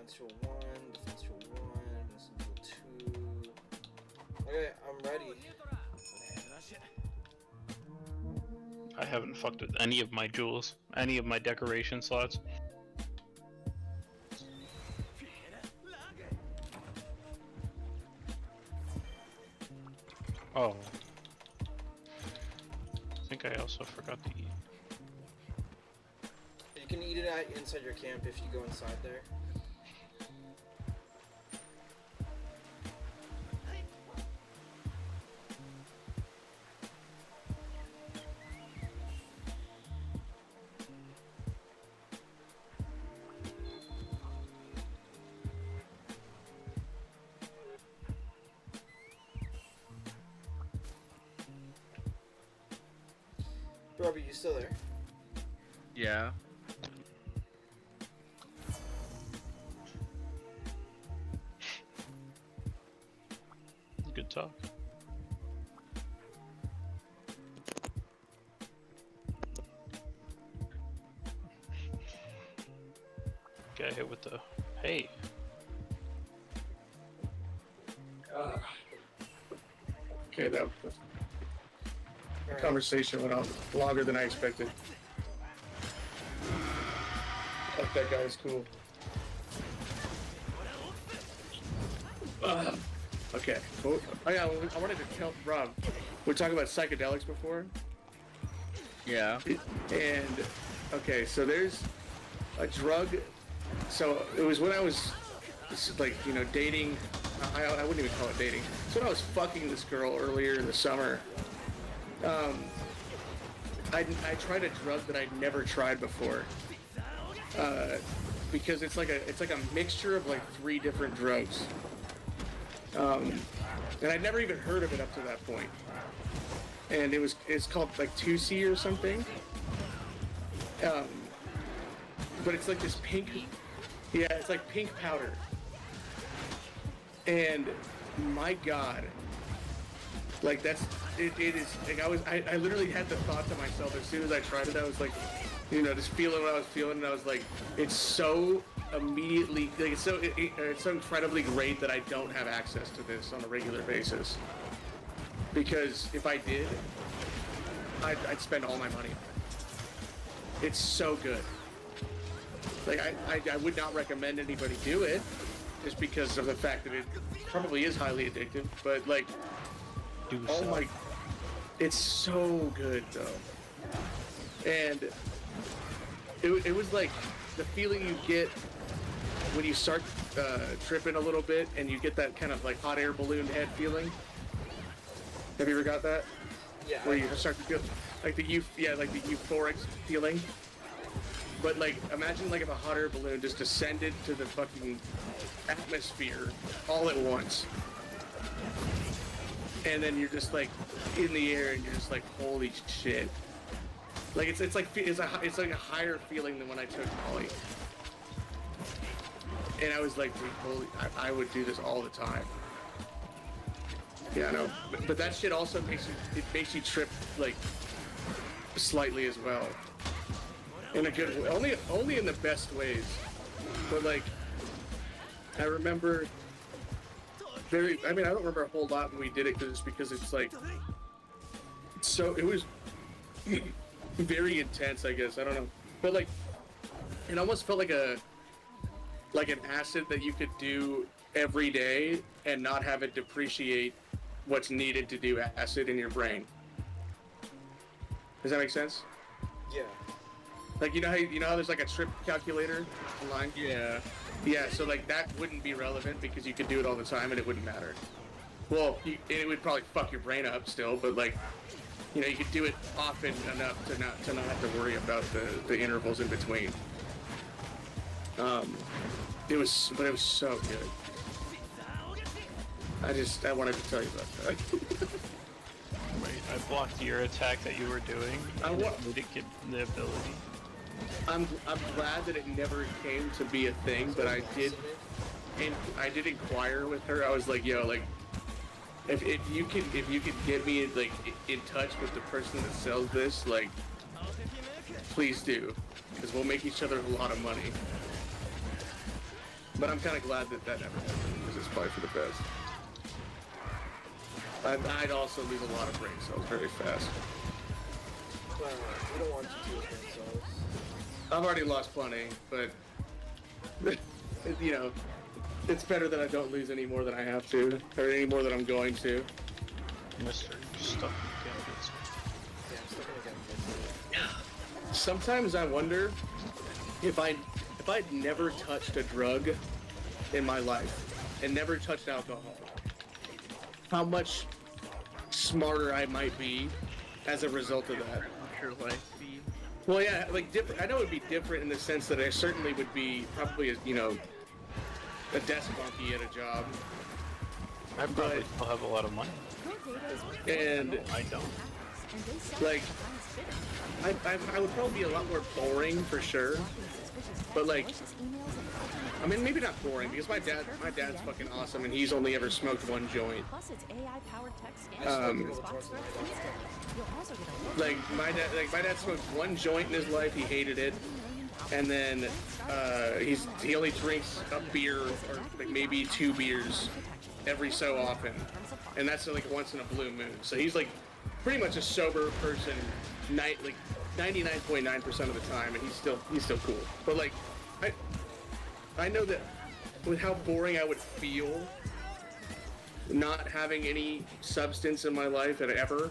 Defense roll 1, defense roll 1, defense roll 2. Okay, I'm ready. I haven't fucked with any of my jewels, any of my decoration slots. Oh. I think I also forgot to eat. You can eat it inside your camp if you go inside there. Robbie, you still there? Yeah. Good talk. Got hit with the hey. Okay, that conversation went on longer than I expected. Like that guy is cool. Okay. Well, I wanted to tell Rob. We were talking about psychedelics before. Yeah. And okay, so there's a drug. So it was when I was like, you know, dating. I wouldn't even call it dating. So when I was fucking this girl earlier in the summer, I tried a drug that I'd never tried before. Because it's like a mixture of like 3 different drugs. And I'd never even heard of it up to that point. And it's called like 2C or something. But it's like this pink, yeah, it's like pink powder. And my God, like it is, like I literally had the thought to myself as soon as I tried it, I was like, you know, just feeling what I was feeling, and I was like, it's so immediately, like it's so incredibly great that I don't have access to this on a regular basis. Because if I did, I'd spend all my money on it. It's so good. Like I would not recommend anybody do it, just because of the fact that it probably is highly addictive. But like, it's so good though. And it was like the feeling you get when you start tripping a little bit, and you get that kind of like hot air balloon head feeling. Have you ever got that? Yeah. Where you start to feel like the euphoric feeling. But like, imagine like if a hot air balloon just descended to the fucking atmosphere all at once, and then you're just like in the air, and you're just like, holy shit! Like it's like a higher feeling than when I took Molly. And I was like, holy, I would do this all the time. Yeah, I know. But that shit also makes you trip like slightly as well. In a good way. Only in the best ways. But like, I remember I don't remember a whole lot when we did it, because it's like, it was very intense, I guess. I don't know. But like, it almost felt like an acid that you could do every day and not have it depreciate what's needed to do acid in your brain. Does that make sense? Yeah. Like you know how there's like a trip calculator online. Yeah. Yeah, so like that wouldn't be relevant because you could do it all the time and it wouldn't matter. Well, it would probably fuck your brain up still, but like, you know, you could do it often enough to not have to worry about the intervals in between. It was so good. I wanted to tell you about that. Wait, I blocked your attack that you were doing. And it made it get the ability. I'm glad that it never came to be a thing, but I did inquire with her. I was like, yo, like, if you could get me like in touch with the person that sells this, like, please do, because we'll make each other a lot of money. But I'm kind of glad that never happened, because it's probably for the best. I'd also lose a lot of brain cells very fast. Well, we don't want you to lose brain cells. I've already lost plenty, but you know, it's better that I don't lose any more than I have to, or any more than I'm going to. Mr. Stuck Gambits. Yeah, I'm still gonna get it. Sometimes I wonder if I'd never touched a drug in my life and never touched alcohol, how much smarter I might be as a result of that. What's your life be? Well, yeah, like different. I know it would be different in the sense that I certainly would be probably, a desk monkey at a job. I probably still have a lot of money. And I don't. like, I would probably be a lot more boring for sure. But like, I mean, maybe not boring because my dad's fucking awesome and he's only ever smoked one joint. Like my dad smoked one joint in his life. He hated it, and then he only drinks a beer or like maybe 2 beers every so often, and that's like once in a blue moon. So he's like pretty much a sober person, like 99.9% of the time, and he's still cool. But like, I know that with how boring I would feel not having any substance in my life at ever,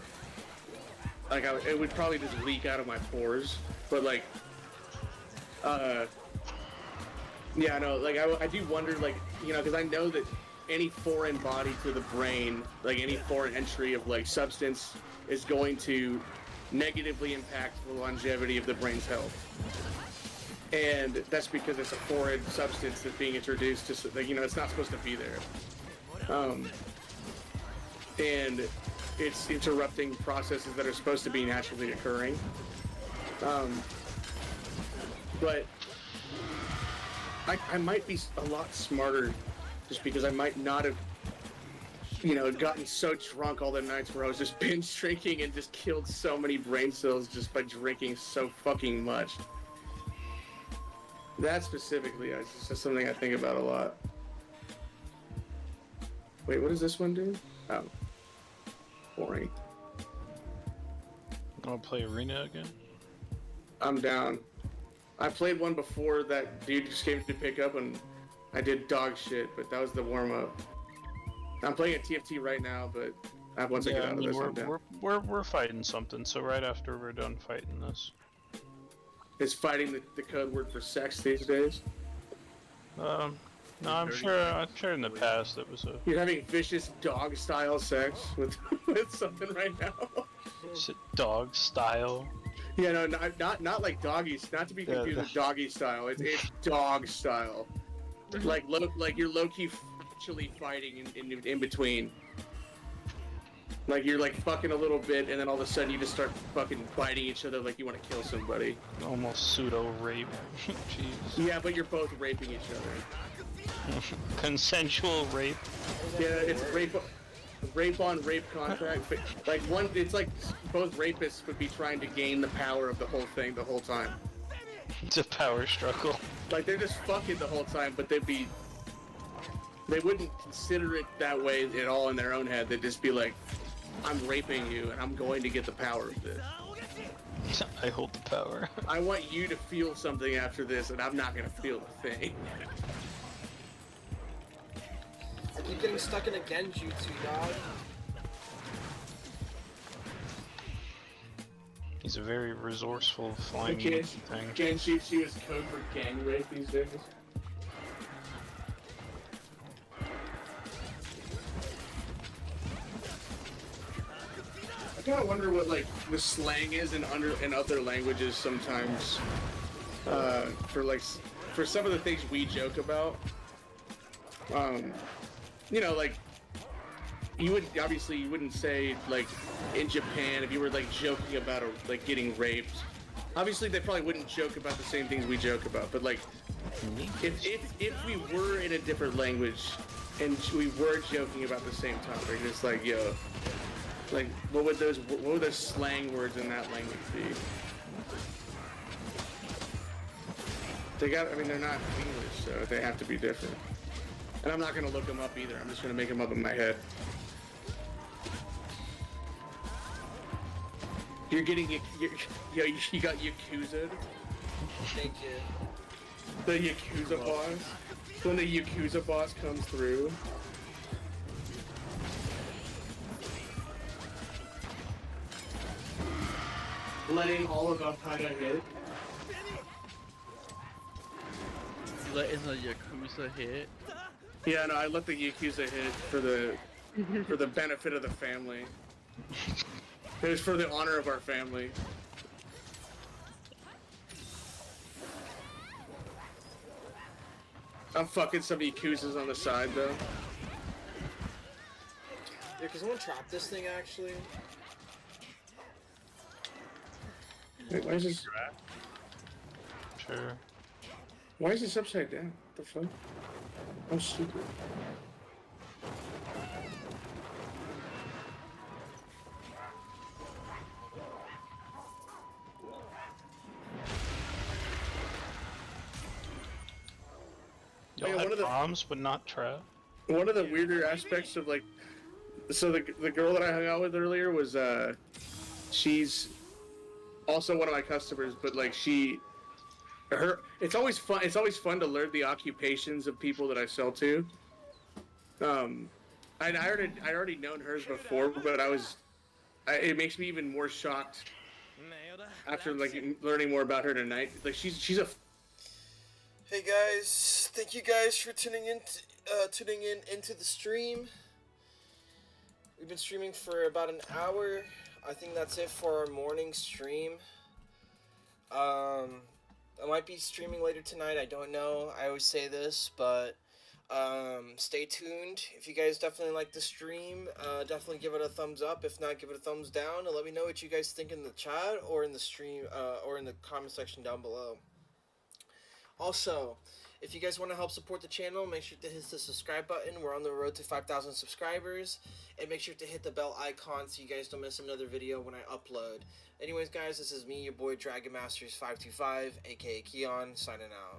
like it would probably just leak out of my pores. But like, yeah, no, like I do wonder, like, because I know that any foreign body to the brain, like any foreign entry of like substance, is going to negatively impact the longevity of the brain's health. And that's because it's a foreign substance that's being introduced to, like, it's not supposed to be there. And it's interrupting processes that are supposed to be naturally occurring. But I might be a lot smarter just because I might not have, gotten so drunk all the nights where I was just binge drinking and just killed so many brain cells just by drinking so fucking much. That specifically is just something I think about a lot. Wait, what does this one do? Oh. Boring. Want to play Arena again? I'm down. I played one before that dude just came to pick up and I did dog shit, but that was the warm-up. I'm playing a TFT right now, but once I get out of this, I'm down. We're fighting something, so right after we're done fighting this. Is fighting the code word for sex these days? No, I'm sure in the past it was a... You're having vicious dog-style sex with something right now? Is it dog style? Yeah, no, not like doggies. Not to be confused with doggy style. It's dog style. Like you're low-key actually fighting in between. Like you're like fucking a little bit, and then all of a sudden you just start fucking biting each other like you want to kill somebody. Almost pseudo rape. Jeez. Yeah, but you're both raping each other. Consensual rape. Yeah, it's rape on rape contract. But like it's like both rapists would be trying to gain the power of the whole thing the whole time. It's a power struggle. Like they're just fucking the whole time, but they wouldn't consider it that way at all in their own head. They'd just be like, I'm raping you and I'm going to get the power of this. I hold the power. I want you to feel something after this and I'm not going to feel a thing. I keep getting stuck in a genjutsu, dog. He's a very resourceful flying Okay. thing. Can she was code for gang rape these days? I kind of wonder what like the slang is in other languages sometimes. For some of the things we joke about. You know, like you wouldn't say like in Japan if you were like joking about like getting raped. Obviously, they probably wouldn't joke about the same things we joke about. But like, if we were in a different language and we were joking about the same topic, it's like, yo, like what would those slang words in that language be? I mean, they're not English, so they have to be different. And I'm not gonna look them up either. I'm just gonna make them up in my head. You're getting you got Yakuza. Thank you. The Yakuza boss. When the Yakuza boss comes through. Letting all of Al-Qaeda hit. You letting the Yakuza hit? Yeah, no, I let the Yakuza hit for the benefit of the family. It was for the honor of our family. I'm fucking some Yakuzas on the side though. Yeah, can someone trap this thing actually? Wait, why is this? Sure. Why is this upside down? What the fuck? I'm stupid. Y'all Yeah, had one of the- bombs, but not trap. One of the weirder aspects of like, so the girl that I hung out with earlier was she's also one of my customers, but like it's always fun. It's always fun to learn the occupations of people that I sell to. I already known hers before, but it makes me even more shocked after like learning more about her tonight. Like she's a. Hey guys, thank you guys for tuning in into the stream. We've been streaming for about an hour. I think that's it for our morning stream. I might be streaming later tonight, I don't know. I always say this, but stay tuned. If you guys definitely like the stream, definitely give it a thumbs up. If not, give it a thumbs down, and let me know what you guys think in the chat or in the stream or in the comment section down below. Also, if you guys want to help support the channel, make sure to hit the subscribe button. We're on the road to 5,000 subscribers. And make sure to hit the bell icon so you guys don't miss another video when I upload. Anyways, guys, this is me, your boy Dragon Masters 525, aka Keon, signing out.